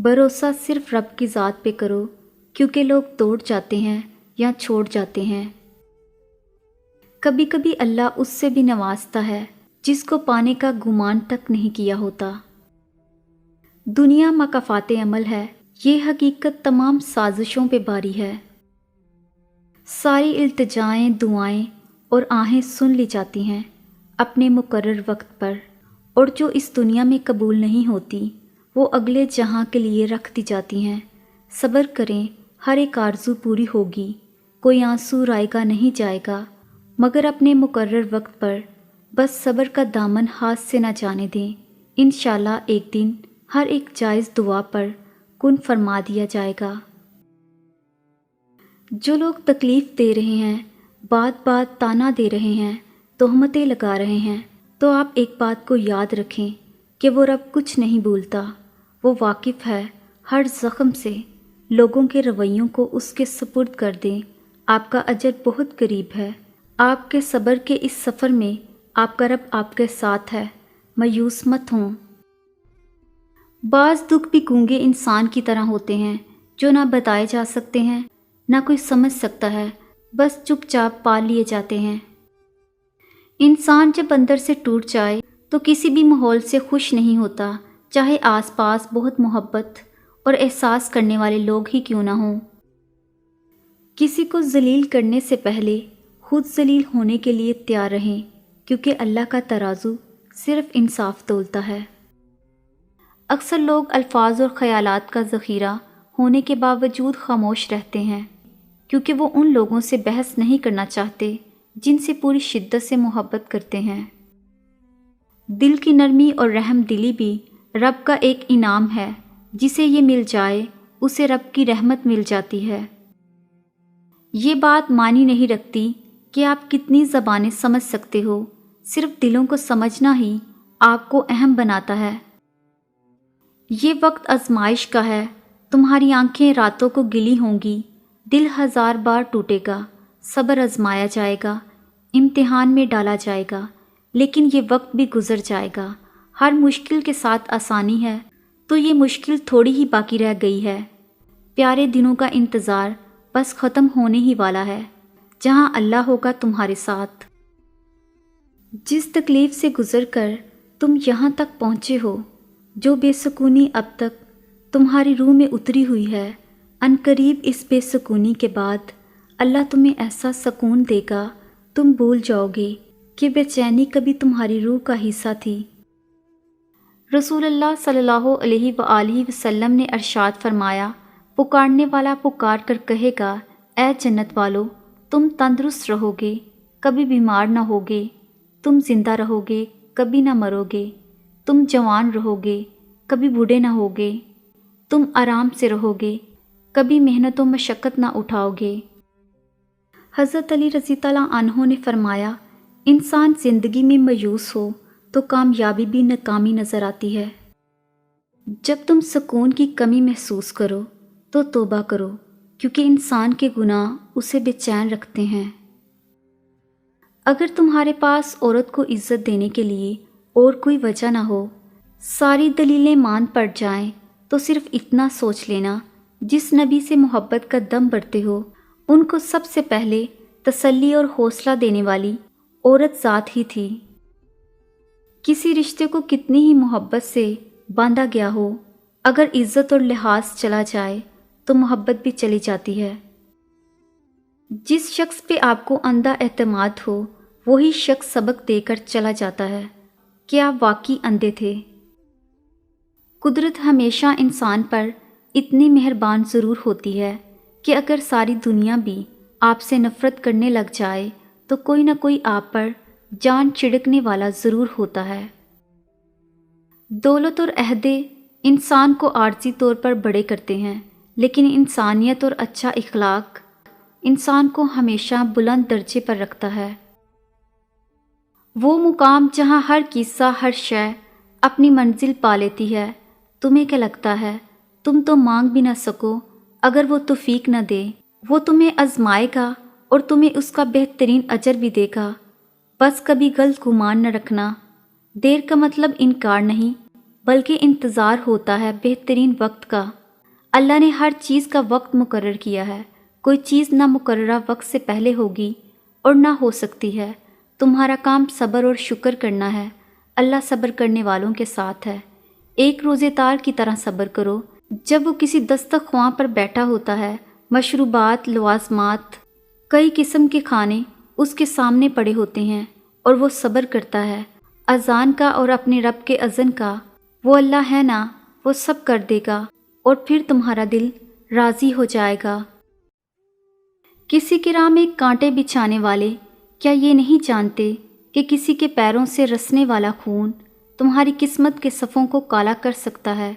بھروسہ صرف رب کی ذات پہ کرو، کیونکہ لوگ توڑ جاتے ہیں یا چھوڑ جاتے ہیں۔ کبھی کبھی اللہ اس سے بھی نوازتا ہے جس کو پانے کا گمان تک نہیں کیا ہوتا۔ دنیا مکافات عمل ہے، یہ حقیقت تمام سازشوں پہ باری ہے۔ ساری التجائیں، دعائیں اور آہیں سن لی جاتی ہیں اپنے مقرر وقت پر، اور جو اس دنیا میں قبول نہیں ہوتی وہ اگلے جہاں کے لیے رکھ دی جاتی ہیں۔ صبر کریں، ہر ایک آرزو پوری ہوگی، کوئی آنسو رائے گا نہیں جائے گا، مگر اپنے مقرر وقت پر بس صبر کا دامن ہاتھ سے نہ جانے دیں۔ انشاءاللہ ایک دن ہر ایک جائز دعا پر کن فرما دیا جائے گا۔ جو لوگ تکلیف دے رہے ہیں، بات بات تانا دے رہے ہیں، تہمتیں لگا رہے ہیں، تو آپ ایک بات کو یاد رکھیں کہ وہ رب کچھ نہیں بھولتا، وہ واقف ہے ہر زخم سے۔ لوگوں کے رویوں کو اس کے سپرد کر دیں، آپ کا اجر بہت قریب ہے۔ آپ کے صبر کے اس سفر میں آپ کا رب آپ کے ساتھ ہے، مایوس مت ہوں۔ بعض دکھ بھی گونگے انسان کی طرح ہوتے ہیں، جو نہ بتائے جا سکتے ہیں، نہ کوئی سمجھ سکتا ہے، بس چپ چاپ پال لیے جاتے ہیں۔ انسان جب اندر سے ٹوٹ جائے تو کسی بھی ماحول سے خوش نہیں ہوتا، چاہے آس پاس بہت محبت اور احساس کرنے والے لوگ ہی کیوں نہ ہوں۔ کسی کو ذلیل کرنے سے پہلے خود ذلیل ہونے کے لیے تیار رہیں، کیونکہ اللہ کا ترازو صرف انصاف تولتا ہے۔ اکثر لوگ الفاظ اور خیالات کا ذخیرہ ہونے کے باوجود خاموش رہتے ہیں، کیونکہ وہ ان لوگوں سے بحث نہیں کرنا چاہتے جن سے پوری شدت سے محبت کرتے ہیں۔ دل کی نرمی اور رحم دلی بھی رب کا ایک انعام ہے، جسے یہ مل جائے اسے رب کی رحمت مل جاتی ہے۔ یہ بات معنی نہیں رکھتی کہ آپ کتنی زبانیں سمجھ سکتے ہو، صرف دلوں کو سمجھنا ہی آپ کو اہم بناتا ہے۔ یہ وقت آزمائش کا ہے، تمہاری آنکھیں راتوں کو گلی ہوں گی، دل ہزار بار ٹوٹے گا، صبر آزمایا جائے گا، امتحان میں ڈالا جائے گا، لیکن یہ وقت بھی گزر جائے گا۔ ہر مشکل کے ساتھ آسانی ہے، تو یہ مشکل تھوڑی ہی باقی رہ گئی ہے۔ پیارے دنوں کا انتظار بس ختم ہونے ہی والا ہے، جہاں اللہ ہوگا تمہارے ساتھ۔ جس تکلیف سے گزر کر تم یہاں تک پہنچے ہو، جو بے سکونی اب تک تمہاری روح میں اتری ہوئی ہے، عنقریب اس بے سکونی کے بعد اللہ تمہیں ایسا سکون دے گا، تم بھول جاؤ گے کہ بے چینی کبھی تمہاری روح کا حصہ تھی۔ رسول اللہ صلی اللہ علیہ وآلہ وسلم نے ارشاد فرمایا، پکارنے والا پکار کر کہے گا، اے جنت والو، تم تندرست رہو گے، کبھی بیمار نہ ہوگے، تم زندہ رہو گے، کبھی نہ مرو گے، تم جوان رہو گے، کبھی بوڑھے نہ ہوگے، تم آرام سے رہو گے، کبھی محنت و مشقت نہ اٹھاؤ گے۔ حضرت علی رضی اللہ عنہ نے فرمایا، انسان زندگی میں مایوس ہو تو کامیابی بھی ناکامی نظر آتی ہے۔ جب تم سکون کی کمی محسوس کرو تو توبہ کرو، کیونکہ انسان کے گناہ اسے بے چین رکھتے ہیں۔ اگر تمہارے پاس عورت کو عزت دینے کے لیے اور کوئی وجہ نہ ہو، ساری دلیلیں مان پڑ جائیں، تو صرف اتنا سوچ لینا، جس نبی سے محبت کا دم بڑھتے ہو، ان کو سب سے پہلے تسلی اور حوصلہ دینے والی عورت ذات ہی تھی۔ کسی رشتے کو کتنی ہی محبت سے باندھا گیا ہو، اگر عزت اور لحاظ چلا جائے تو محبت بھی چلی جاتی ہے۔ جس شخص پہ آپ کو اندھا اعتماد ہو، وہی شخص سبق دے کر چلا جاتا ہے کہ آپ واقعی اندھے تھے۔ قدرت ہمیشہ انسان پر اتنی مہربان ضرور ہوتی ہے کہ اگر ساری دنیا بھی آپ سے نفرت کرنے لگ جائے تو کوئی نہ کوئی آپ پر جان چھڑکنے والا ضرور ہوتا ہے۔ دولت اور عہدے انسان کو عارضی طور پر بڑے کرتے ہیں، لیکن انسانیت اور اچھا اخلاق انسان کو ہمیشہ بلند درجے پر رکھتا ہے۔ وہ مقام جہاں ہر قصہ، ہر شے اپنی منزل پا لیتی ہے۔ تمہیں کیا لگتا ہے تم تو مانگ بھی نہ سکو؟ اگر وہ توفیق نہ دے، وہ تمہیں آزمائے گا اور تمہیں اس کا بہترین اجر بھی دے گا۔ بس کبھی غلط گمان نہ رکھنا، دیر کا مطلب انکار نہیں، بلکہ انتظار ہوتا ہے بہترین وقت کا۔ اللہ نے ہر چیز کا وقت مقرر کیا ہے، کوئی چیز نہ مقررہ وقت سے پہلے ہوگی اور نہ ہو سکتی ہے۔ تمہارا کام صبر اور شکر کرنا ہے، اللہ صبر کرنے والوں کے ساتھ ہے۔ ایک روزے دار کی طرح صبر کرو، جب وہ کسی دسترخواں پر بیٹھا ہوتا ہے، مشروبات، لوازمات، کئی قسم کے کھانے اس کے سامنے پڑے ہوتے ہیں اور وہ صبر کرتا ہے اذان کا اور اپنے رب کے اذن کا۔ وہ اللہ ہے نا، وہ سب کر دے گا اور پھر تمہارا دل راضی ہو جائے گا۔ کسی کی راہ میں کانٹے بچھانے والے کیا یہ نہیں جانتے کہ کسی کے پیروں سے رسنے والا خون تمہاری قسمت کے صفوں کو کالا کر سکتا ہے؟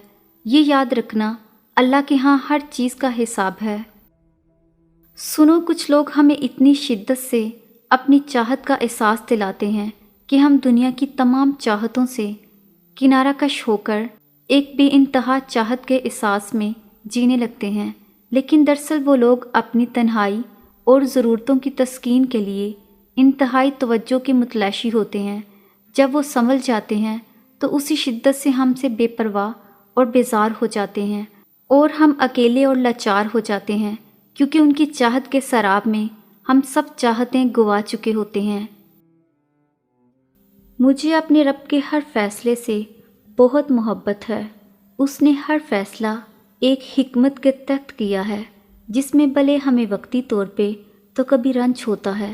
یہ یاد رکھنا، اللہ کے ہاں ہر چیز کا حساب ہے۔ سنو، کچھ لوگ ہمیں اتنی شدت سے اپنی چاہت کا احساس دلاتے ہیں کہ ہم دنیا کی تمام چاہتوں سے کنارہ کش ہو کر ایک بے انتہا چاہت کے احساس میں جینے لگتے ہیں، لیکن دراصل وہ لوگ اپنی تنہائی اور ضرورتوں کی تسکین کے لیے انتہائی توجہ کے متلاشی ہوتے ہیں۔ جب وہ سنبھل جاتے ہیں تو اسی شدت سے ہم سے بے پرواہ اور بیزار ہو جاتے ہیں، اور ہم اکیلے اور لاچار ہو جاتے ہیں، کیونکہ ان کی چاہت کے سراب میں ہم سب چاہتیں گوا چکے ہوتے ہیں۔ مجھے اپنے رب کے ہر فیصلے سے بہت محبت ہے۔ اس نے ہر فیصلہ ایک حکمت کے تحت کیا ہے، جس میں بھلے ہمیں وقتی طور پہ تو کبھی رنج ہوتا ہے،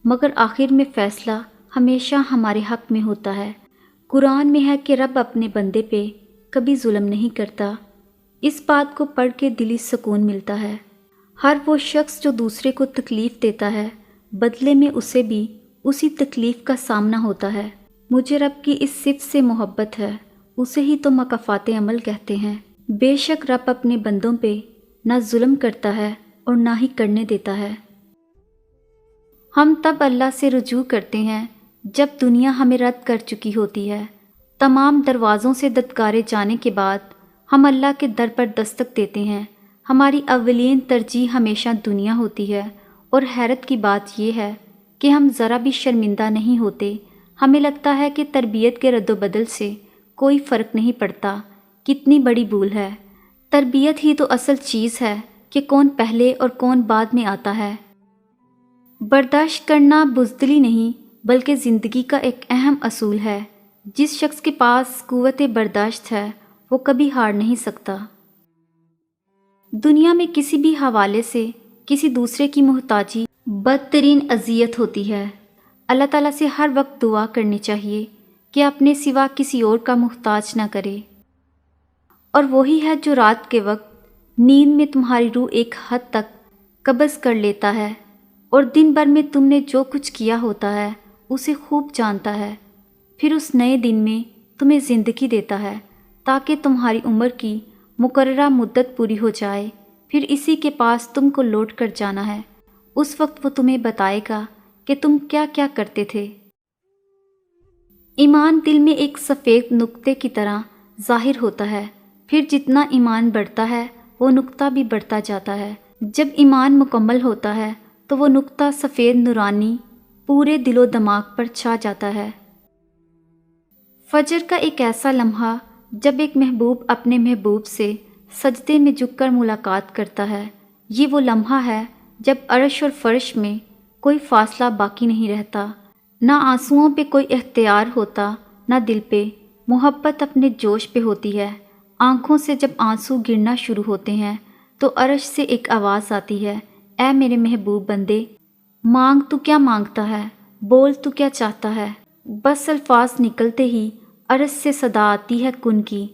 مگر آخر میں فیصلہ ہمیشہ ہمارے حق میں ہوتا ہے۔ قرآن میں ہے کہ رب اپنے بندے پہ کبھی ظلم نہیں کرتا۔ اس بات کو پڑھ کے دلی سکون ملتا ہے۔ ہر وہ شخص جو دوسرے کو تکلیف دیتا ہے، بدلے میں اسے بھی اسی تکلیف کا سامنا ہوتا ہے۔ مجھے رب کی اس صفت سے محبت ہے، اسے ہی تو مکافات عمل کہتے ہیں۔ بے شک رب اپنے بندوں پہ نہ ظلم کرتا ہے اور نہ ہی کرنے دیتا ہے۔ ہم تب اللہ سے رجوع کرتے ہیں جب دنیا ہمیں رد کر چکی ہوتی ہے۔ تمام دروازوں سے دتکارے جانے کے بعد ہم اللہ کے در پر دستک دیتے ہیں۔ ہماری اولین ترجیح ہمیشہ دنیا ہوتی ہے، اور حیرت کی بات یہ ہے کہ ہم ذرا بھی شرمندہ نہیں ہوتے۔ ہمیں لگتا ہے کہ تربیت کے رد و بدل سے کوئی فرق نہیں پڑتا۔ کتنی بڑی بھول ہے۔ تربیت ہی تو اصل چیز ہے کہ کون پہلے اور کون بعد میں آتا ہے۔ برداشت کرنا بزدلی نہیں بلکہ زندگی کا ایک اہم اصول ہے۔ جس شخص کے پاس قوت برداشت ہے وہ کبھی ہار نہیں سکتا۔ دنیا میں کسی بھی حوالے سے کسی دوسرے کی محتاجی بدترین اذیت ہوتی ہے۔ اللہ تعالیٰ سے ہر وقت دعا کرنی چاہیے کہ اپنے سوا کسی اور کا محتاج نہ کرے، اور وہی ہے جو رات کے وقت نیند میں تمہاری روح ایک حد تک قبض کر لیتا ہے، اور دن بھر میں تم نے جو کچھ کیا ہوتا ہے اسے خوب جانتا ہے، پھر اس نئے دن میں تمہیں زندگی دیتا ہے تاکہ تمہاری عمر کی مقررہ مدت پوری ہو جائے، پھر اسی کے پاس تم کو لوٹ کر جانا ہے۔ اس وقت وہ تمہیں بتائے گا کہ تم کیا کیا کرتے تھے۔ ایمان دل میں ایک سفید نقطے کی طرح ظاہر ہوتا ہے، پھر جتنا ایمان بڑھتا ہے وہ نقطہ بھی بڑھتا جاتا ہے۔ جب ایمان مکمل ہوتا ہے تو وہ نقطہ سفید نورانی پورے دل و دماغ پر چھا جاتا ہے۔ فجر کا ایک ایسا لمحہ جب ایک محبوب اپنے محبوب سے سجدے میں جھک کر ملاقات کرتا ہے، یہ وہ لمحہ ہے جب عرش اور فرش میں کوئی فاصلہ باقی نہیں رہتا، نہ آنسوؤں پہ کوئی اختیار ہوتا، نہ دل پہ۔ محبت اپنے جوش پہ ہوتی ہے۔ آنکھوں سے جب آنسو گرنا شروع ہوتے ہیں تو عرش سے ایک آواز آتی ہے، اے میرے محبوب بندے، مانگ تو کیا مانگتا ہے، بول تو کیا چاہتا ہے۔ بس الفاظ نکلتے ہی عرش سے صدا آتی ہے کن کی،